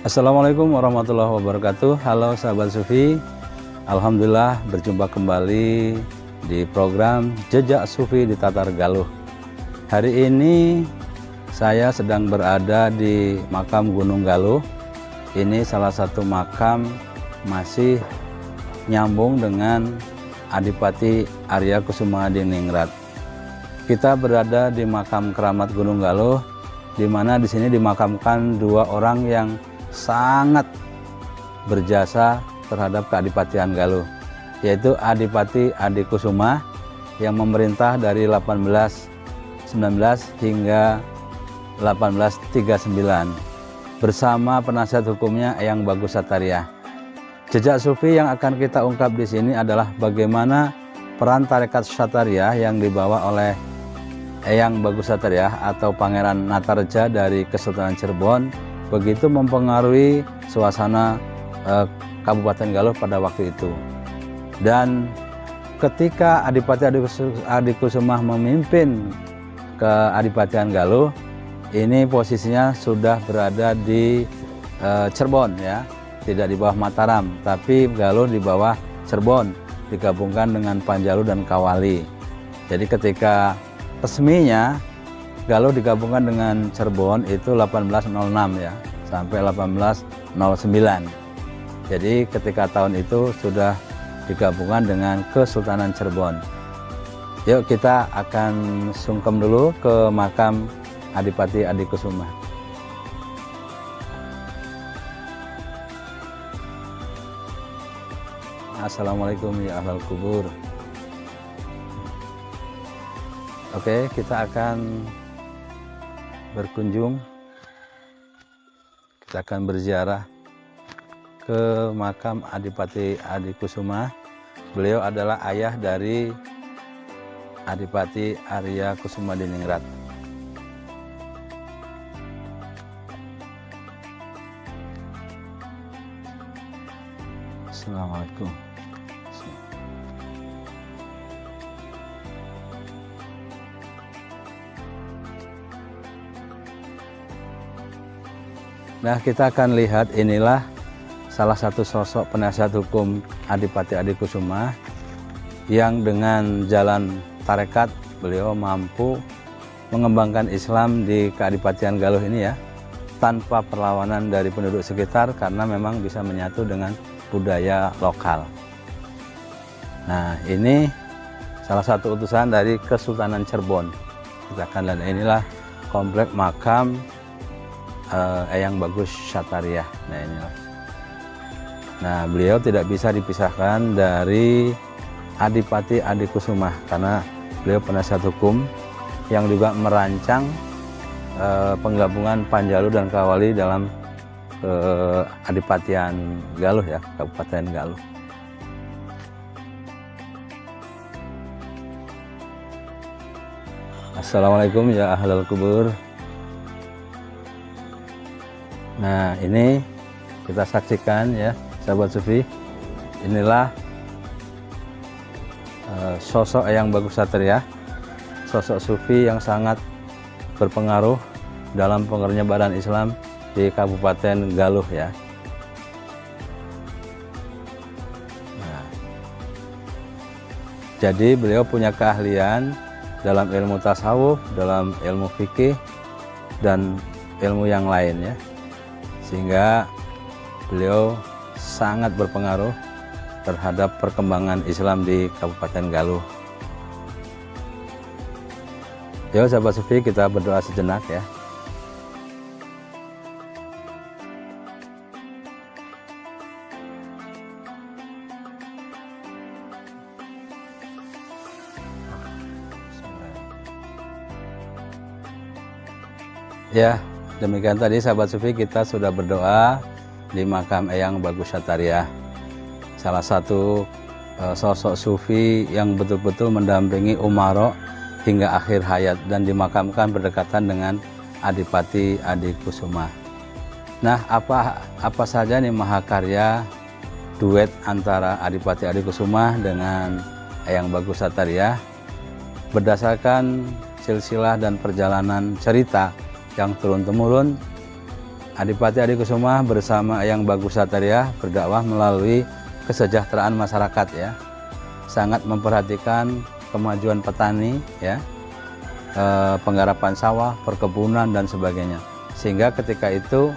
Assalamualaikum warahmatullahi wabarakatuh. Halo sahabat Sufi, alhamdulillah berjumpa kembali di program Jejak Sufi di Tatar Galuh. Hari ini saya sedang berada di makam Gunung Galuh. Ini salah satu makam masih nyambung dengan Adipati Arya Kusumadiningrat. Kita berada di makam keramat Gunung Galuh, di mana di sini dimakamkan dua orang yang sangat berjasa terhadap keadipatian Galuh, yaitu Adipati Adikusuma yang memerintah dari 1819 hingga 1839 bersama penasihat hukumnya Eyang Bagus Satariah. Jejak Sufi yang akan kita ungkap di sini adalah bagaimana peran tarekat Satariah yang dibawa oleh Eyang Bagus Satariah atau Pangeran Natareja dari Kesultanan Cirebon begitu mempengaruhi suasana Kabupaten Galuh pada waktu itu. Dan ketika Adipati Adikusuma memimpin keadipatian Galuh, ini posisinya sudah berada di Cirebon, ya, tidak di bawah Mataram, tapi Galuh di bawah Cirebon, digabungkan dengan Panjalu dan Kawali. Jadi ketika resminya Galuh digabungkan dengan Cirebon itu 1806 ya, sampai 1809. Jadi ketika tahun itu sudah digabungkan dengan Kesultanan Cirebon. Yuk kita akan sungkem dulu ke makam Adipati Adikusuma. Assalamualaikum ya ahlal kubur. Oke, kita akan berkunjung, kita akan berziarah ke makam Adipati Adikusuma. Beliau adalah ayah dari Adipati Arya Kusumadiningrat. Assalamualaikum. Nah, kita akan lihat inilah salah satu sosok penasihat hukum Adipati Adikusuma yang dengan jalan tarekat beliau mampu mengembangkan Islam di keadipatian Galuh ini ya, tanpa perlawanan dari penduduk sekitar karena memang bisa menyatu dengan budaya lokal. Nah, ini salah satu utusan dari Kesultanan Cirebon. Kita akan lihat inilah komplek makam Eyang Bagus Satariah. Nah, inilah. Nah, beliau tidak bisa dipisahkan dari Adipati Adikusuma karena beliau penasihat hukum yang juga merancang penggabungan Panjalu dan Kawali dalam Adipatian Galuh ya, Kabupaten Galuh. Assalamualaikum ya ahlal kubur. Nah, ini kita saksikan ya sahabat Sufi, inilah sosok Eyang Bagus Satariah, sosok Sufi yang sangat berpengaruh dalam penyebaran Islam di Kabupaten Galuh ya. Nah, jadi beliau punya keahlian dalam ilmu tasawuf, dalam ilmu fikih dan ilmu yang lain ya, sehingga beliau sangat berpengaruh terhadap perkembangan Islam di Kabupaten Galuh. Yuk sahabat Sufi, kita berdoa sejenak ya. Ya, demikian tadi sahabat Sufi, kita sudah berdoa di makam Eyang Bagus Satariah, salah satu sosok Sufi yang betul-betul mendampingi Umaro hingga akhir hayat dan dimakamkan berdekatan dengan Adipati Adikusuma. Nah, apa saja nih mahakarya duet antara Adipati Adikusuma dengan Eyang Bagus Satariah? Berdasarkan silsilah dan perjalanan cerita yang turun-temurun, Adipati Adikusuma bersama Eyang Bagus Sataria berdakwah melalui kesejahteraan masyarakat ya. Sangat memperhatikan kemajuan petani ya, penggarapan sawah, perkebunan dan sebagainya. Sehingga ketika itu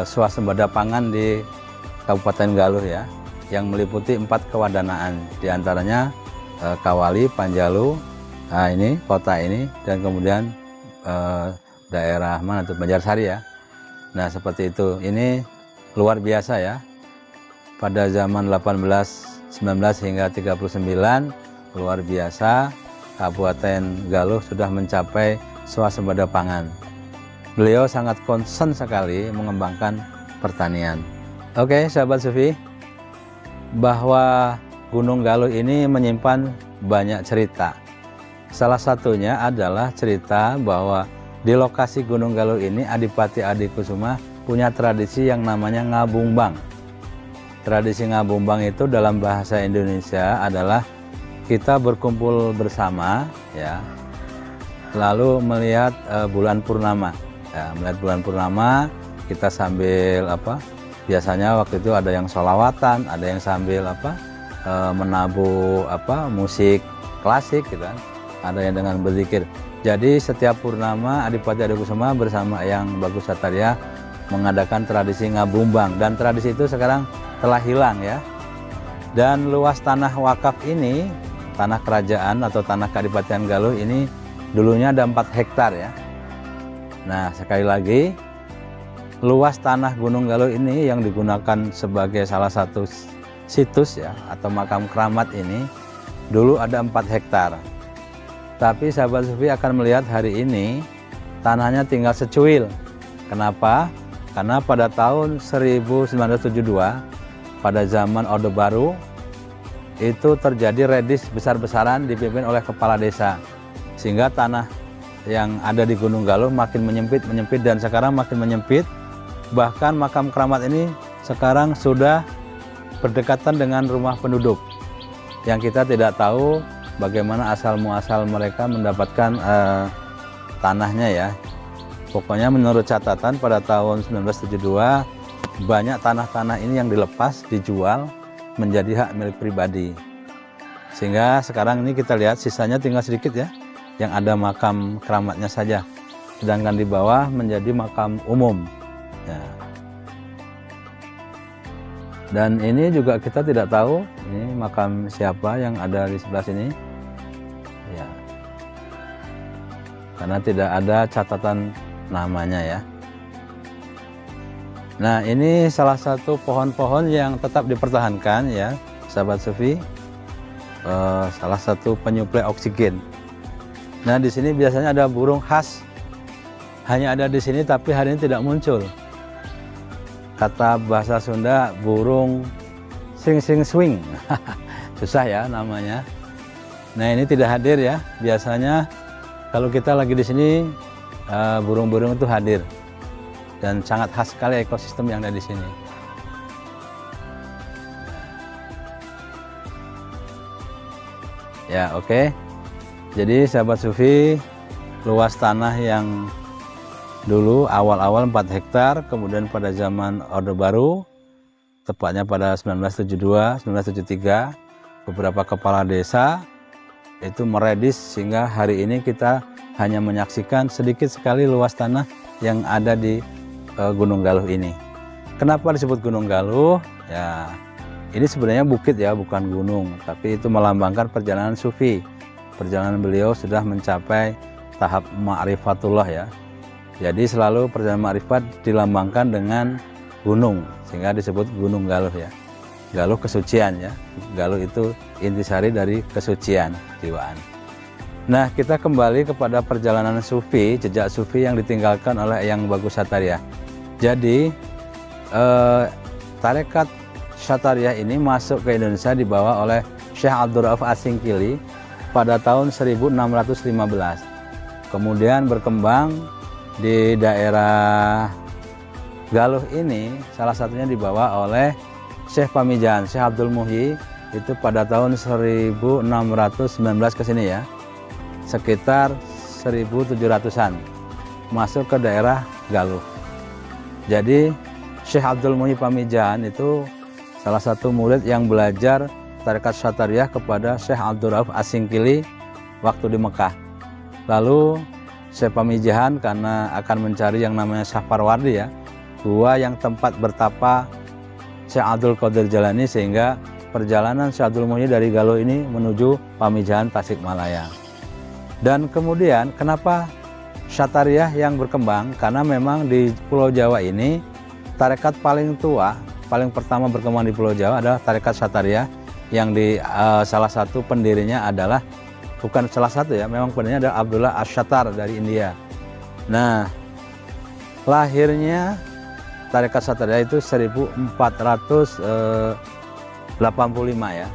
swasembada pangan di Kabupaten Galuh ya, yang meliputi 4 kewadanaan, diantaranya Kawali, Panjalu, nah ini kota ini, dan kemudian daerah mana tuh, Banjarsari ya. Nah seperti itu, ini luar biasa ya. Pada zaman 1819 hingga 39 luar biasa, Kabupaten Galuh sudah mencapai swasembada pangan. Beliau sangat concern sekali mengembangkan pertanian. Oke sahabat Sufi, bahwa Gunung Galuh ini menyimpan banyak cerita. Salah satunya adalah cerita bahwa di lokasi Gunung Galuh ini Adipati Adikusuma punya tradisi yang namanya ngabumbang. Tradisi ngabumbang itu dalam bahasa Indonesia adalah kita berkumpul bersama ya, lalu melihat bulan purnama. Ya, melihat bulan purnama kita sambil biasanya waktu itu ada yang sholawatan, ada yang sambil menabuh musik klasik gitu kan, ada yang dengan berzikir. Jadi setiap purnama Adipati Adikusuma bersama Eyang Bagus Sataria mengadakan tradisi ngabumbang, dan tradisi itu sekarang telah hilang ya. Dan luas tanah wakaf ini, tanah kerajaan atau tanah Kadipaten Galuh ini dulunya ada 4 hektar ya. Nah sekali lagi, luas tanah Gunung Galuh ini yang digunakan sebagai salah satu situs ya atau makam keramat ini dulu ada 4 hektar. Tapi sahabat Sufi akan melihat hari ini tanahnya tinggal secuil. Kenapa? Karena pada tahun 1972 pada zaman Orde Baru itu terjadi redis besar-besaran dipimpin oleh kepala desa, sehingga tanah yang ada di Gunung Galuh makin menyempit dan sekarang makin menyempit. Bahkan makam keramat ini sekarang sudah berdekatan dengan rumah penduduk yang kita tidak tahu bagaimana asal muasal mereka mendapatkan tanahnya ya. Pokoknya menurut catatan pada tahun 1972 banyak tanah-tanah ini yang dilepas, dijual menjadi hak milik pribadi. Sehingga sekarang ini kita lihat sisanya tinggal sedikit ya, yang ada makam keramatnya saja. Sedangkan di bawah menjadi makam umum. Ya. Dan ini juga kita tidak tahu ini makam siapa yang ada di sebelah sini. Ya. Karena tidak ada catatan namanya ya. Nah ini salah satu pohon-pohon yang tetap dipertahankan ya sahabat Sufi, salah satu penyuplai oksigen. Nah di sini biasanya ada burung khas, hanya ada di sini tapi hari ini tidak muncul. Kata bahasa Sunda burung sing-sing-swing, susah ya namanya. Nah ini tidak hadir ya, biasanya kalau kita lagi di sini burung-burung itu hadir dan sangat khas sekali ekosistem yang ada di sini. Ya oke. Jadi sahabat Sufi, luas tanah yang dulu awal-awal 4 hektar, kemudian pada zaman Orde Baru, tepatnya pada 1972, 1973, beberapa kepala desa itu meredis sehingga hari ini kita hanya menyaksikan sedikit sekali luas tanah yang ada di Gunung Galuh ini. Kenapa disebut Gunung Galuh? Ya, ini sebenarnya bukit ya, bukan gunung, tapi itu melambangkan perjalanan sufi. Perjalanan beliau sudah mencapai tahap ma'rifatullah ya. Jadi selalu perjalanan ma'rifat dilambangkan dengan gunung, sehingga disebut Gunung Galuh ya. Galuh kesucian ya. Galuh itu intisari dari kesucian jiwaan. Nah, kita kembali kepada perjalanan sufi, jejak sufi yang ditinggalkan oleh Eyang Bagus Sataria. Jadi, tarekat Sataria ini masuk ke Indonesia dibawa oleh Syekh Abdul Rauf Asingkili pada tahun 1615. Kemudian berkembang di daerah Galuh ini, salah satunya dibawa oleh Syekh Pamijahan, Syekh Abdul Muhyi, itu pada tahun 1619 ke sini ya. Sekitar 1700-an masuk ke daerah Galuh. Jadi Syekh Abdul Muhyi Pamijahan itu salah satu murid yang belajar tarekat Syatariah kepada Syekh Abdul Rauf Asingkili waktu di Mekah. Lalu Syekh Pamijahan karena akan mencari yang namanya Safarwardi ya, gua yang tempat bertapa Syekh Abdul Qadir Jalani, sehingga perjalanan Syekh Abdul Muhyi dari Galuh ini menuju Pamijahan Tasikmalaya. Dan kemudian kenapa Syatariah yang berkembang? Karena memang di Pulau Jawa ini tarekat paling tua, paling pertama berkembang di Pulau Jawa adalah tarekat Syatariah, yang di salah satu pendirinya adalah, bukan salah satu ya, memang pendirinya adalah Abdullah Ash-Shatar dari India. Nah, lahirnya tarekat Syatariah itu 1485 ya.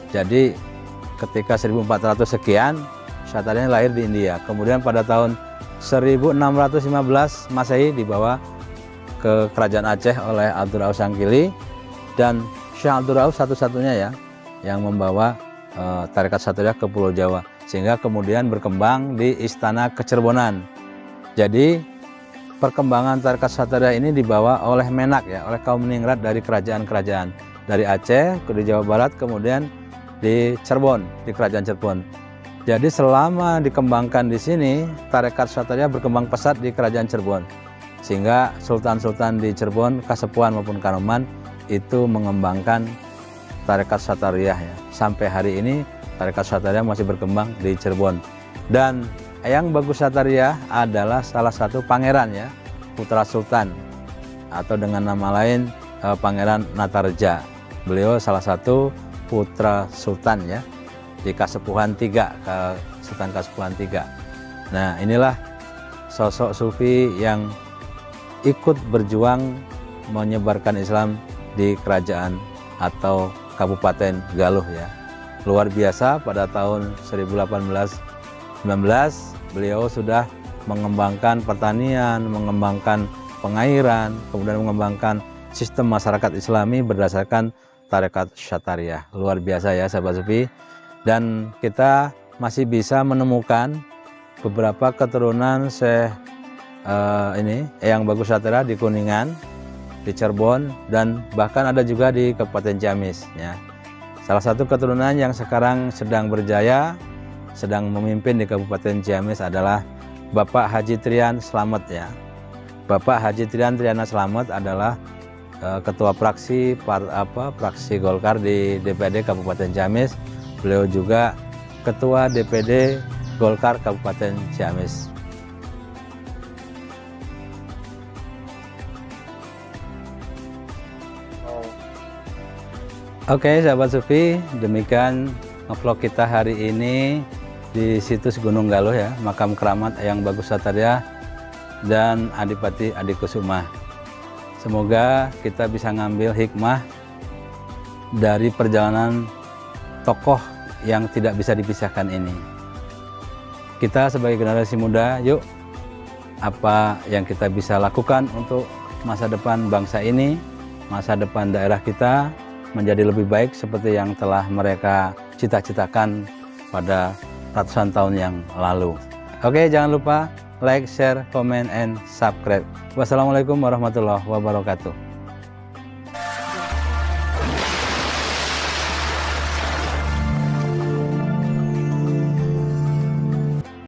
Jadi ketika 1400 sekian Syatariah lahir di India. Kemudian pada tahun 1615 Masehi dibawa ke Kerajaan Aceh oleh Abdul Rauf Sangkili, dan Syekh Abdul Rauf satu-satunya ya yang membawa tarekat Syatariah ke Pulau Jawa, sehingga kemudian berkembang di Istana Kecerbonan. Jadi perkembangan tarekat Syatariah ini dibawa oleh Menak ya, oleh kaum Ningrat dari kerajaan-kerajaan dari Aceh ke di Jawa Barat, kemudian di Cirebon, di Kerajaan Cirebon. Jadi selama dikembangkan di sini, tarekat Syatariah berkembang pesat di Kerajaan Cirebon, sehingga sultan-sultan di Cirebon, Kasepuhan maupun Kanoman itu mengembangkan tarekat Syatariah ya. Sampai hari ini tarekat Syatariah masih berkembang di Cirebon. Dan Eyang Bagus Syatariah adalah salah satu pangeran ya, putra sultan, atau dengan nama lain Pangeran Natarja. Beliau salah satu putra sultan ya di Kasepuhan III, Sultan Kasepuhan III. Nah, inilah sosok sufi yang ikut berjuang menyebarkan Islam di kerajaan atau Kabupaten Galuh ya. Luar biasa, pada tahun 1819 beliau sudah mengembangkan pertanian, mengembangkan pengairan, kemudian mengembangkan sistem masyarakat Islami berdasarkan tarekat Syatariah. Luar biasa ya sahabat sufi. Dan kita masih bisa menemukan beberapa keturunan Syekh Eyang Bagus Syatariah di Kuningan, di Cirebon, dan bahkan ada juga di Kabupaten Ciamis ya. Salah satu keturunan yang sekarang sedang berjaya, sedang memimpin di Kabupaten Ciamis adalah Bapak Haji Trian Slamet ya. Bapak Haji Trian Triana Slamet adalah ketua praksi Golkar di DPD Kabupaten Ciamis. Beliau juga ketua DPD Golkar Kabupaten Ciamis. Oke sahabat sufi, demikian vlog kita hari ini di situs Gunung Galuh ya, makam keramat Eyang Bagus Syatariah dan Adipati Adikusuma. Semoga kita bisa ngambil hikmah dari perjalanan tokoh yang tidak bisa dipisahkan ini. Kita sebagai generasi muda, yuk apa yang kita bisa lakukan untuk masa depan bangsa ini, masa depan daerah kita menjadi lebih baik seperti yang telah mereka cita-citakan pada ratusan tahun yang lalu. Oke, jangan lupa like, share, comment, and subscribe. Wassalamualaikum warahmatullahi wabarakatuh.